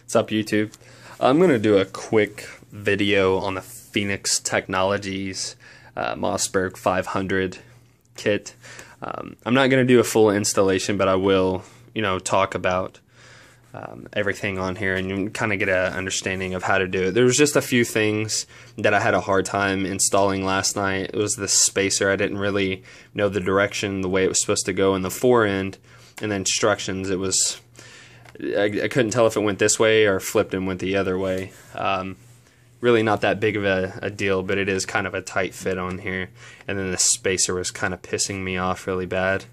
What's up, YouTube? I'm going to do a quick video on the Phoenix Technologies Mossberg 500 kit. I'm not going to do a full installation, but I will, talk about everything on here and you kind of get an understanding of how to do it. There was just a few things that I had a hard time installing last night. It was the spacer. I didn't really know the direction, the way it was supposed to go in the fore end, and the instructions. I couldn't tell if it went this way or flipped and went the other way. Really not that big of a deal, but it is kind of a tight fit on here. And then the spacer was kind of pissing me off really bad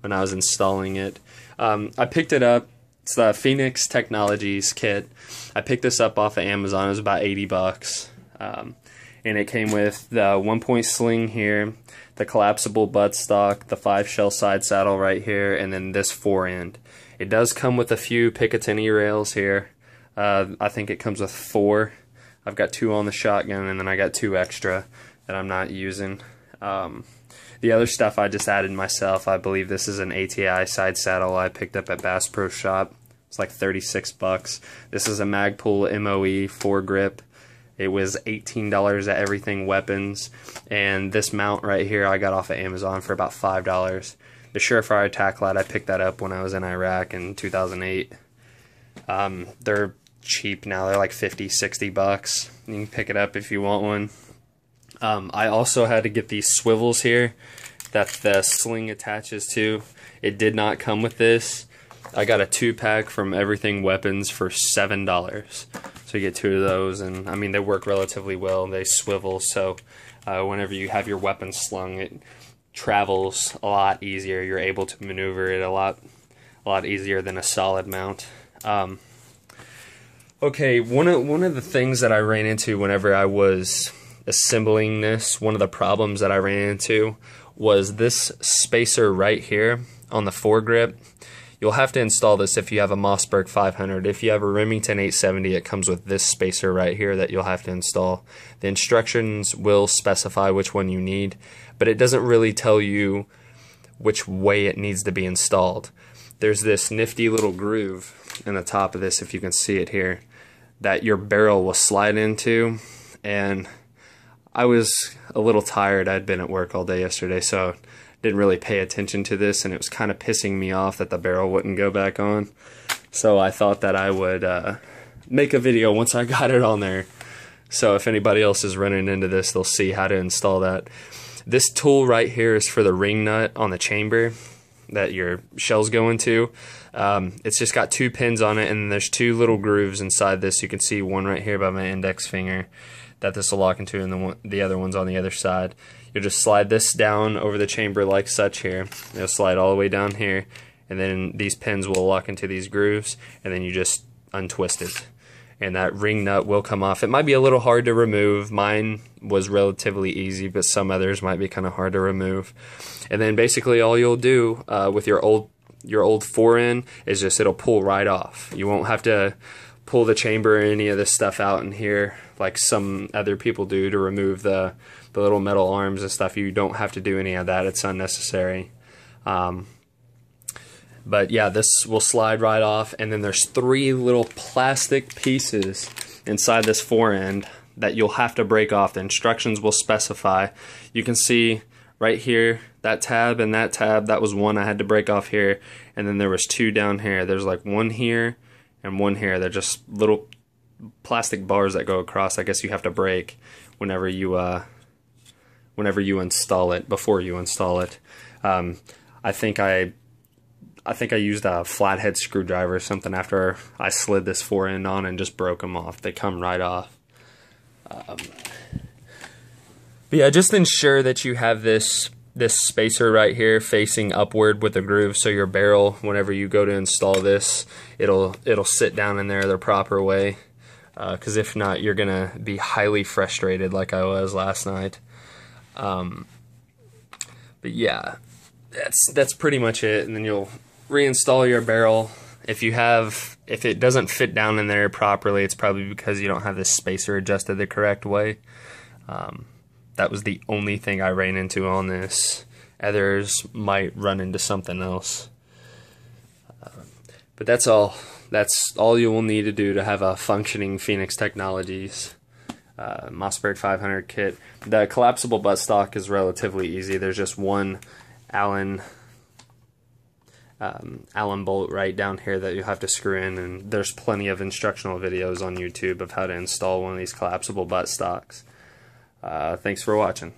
when I was installing it. I picked it up. It's the Phoenix Technologies kit. I picked this up off of Amazon. It was about 80 bucks. And it came with the 1-point sling here, the collapsible buttstock, the 5-shell side saddle right here, and then this fore end. It does come with a few Picatinny rails here. I think it comes with 4. I've got 2 on the shotgun, and then I got 2 extra that I'm not using. The other stuff I just added myself. I believe this is an ATI side saddle I picked up at Bass Pro Shop. It's like 36 bucks. This is a Magpul MOE foregrip. It was $18 at Everything Weapons, and this mount right here I got off of Amazon for about $5. The Surefire attack light, I picked that up when I was in Iraq in 2008. They're cheap now. They're like 50, 60 bucks. You can pick it up if you want one. I also had to get these swivels here that the sling attaches to. It did not come with this. I got a 2-pack from Everything Weapons for $7. So you get 2 of those, and I mean, they work relatively well. They swivel, so whenever you have your weapon slung, it travels a lot easier. You're able to maneuver it a lot easier than a solid mount. Okay, one of the things that I ran into whenever I was assembling this, one of the problems that I ran into was this spacer right here on the foregrip. You'll have to install this if you have a Mossberg 500. If you have a Remington 870, it comes with this spacer right here that you'll have to install. The instructions will specify which one you need, but it doesn't really tell you which way it needs to be installed. There's this nifty little groove in the top of this, if you can see it here, that your barrel will slide into, and I was a little tired. I'd been at work all day yesterday, so didn't really pay attention to this, and it was kind of pissing me off that the barrel wouldn't go back on. So I thought that I would make a video once I got it on there. So if anybody else is running into this, they'll see how to install that. This tool right here is for the ring nut on the chamber that your shells go into. It's just got 2 pins on it, and there's 2 little grooves inside this. You can see one right here by my index finger that this will lock into, and the other one's on the other side. You'll just slide this down over the chamber like such here. It'll slide all the way down here, and then these pins will lock into these grooves, and then you just untwist it. And that ring nut will come off. It might be a little hard to remove. Mine was relatively easy, but some others might be kind of hard to remove. And then basically all you'll do with your old fore end is just it'll pull right off. You won't have to pull the chamber or any of this stuff out in here like some other people do to remove the little metal arms and stuff. You don't have to do any of that. It's unnecessary. But yeah, this will slide right off, and then there's 3 little plastic pieces inside this fore end that you'll have to break off. The instructions will specify. You can see right here, that tab and that tab, that was one I had to break off here, and then there was 2 down here. There's like 1 here and 1 here. They're just little plastic bars that go across. I guess you have to break whenever you install it, before you install it. I think I used a flathead screwdriver or something after I slid this fore end on and just broke them off. They come right off. But yeah, just ensure that you have this spacer right here facing upward with the groove, so your barrel, whenever you go to install this, it'll sit down in there the proper way. Because if not, you're gonna be highly frustrated like I was last night. But yeah, that's pretty much it. And then you'll reinstall your barrel. If it doesn't fit down in there properly, it's probably because you don't have this spacer adjusted the correct way. That was the only thing I ran into on this. Others might run into something else. But that's all. That's all you will need to do to have a functioning Phoenix Technologies Mossberg 500 kit. The collapsible buttstock is relatively easy. There's just one Allen bolt right down here that you have to screw in, and there's plenty of instructional videos on YouTube of how to install one of these collapsible buttstocks. Thanks for watching.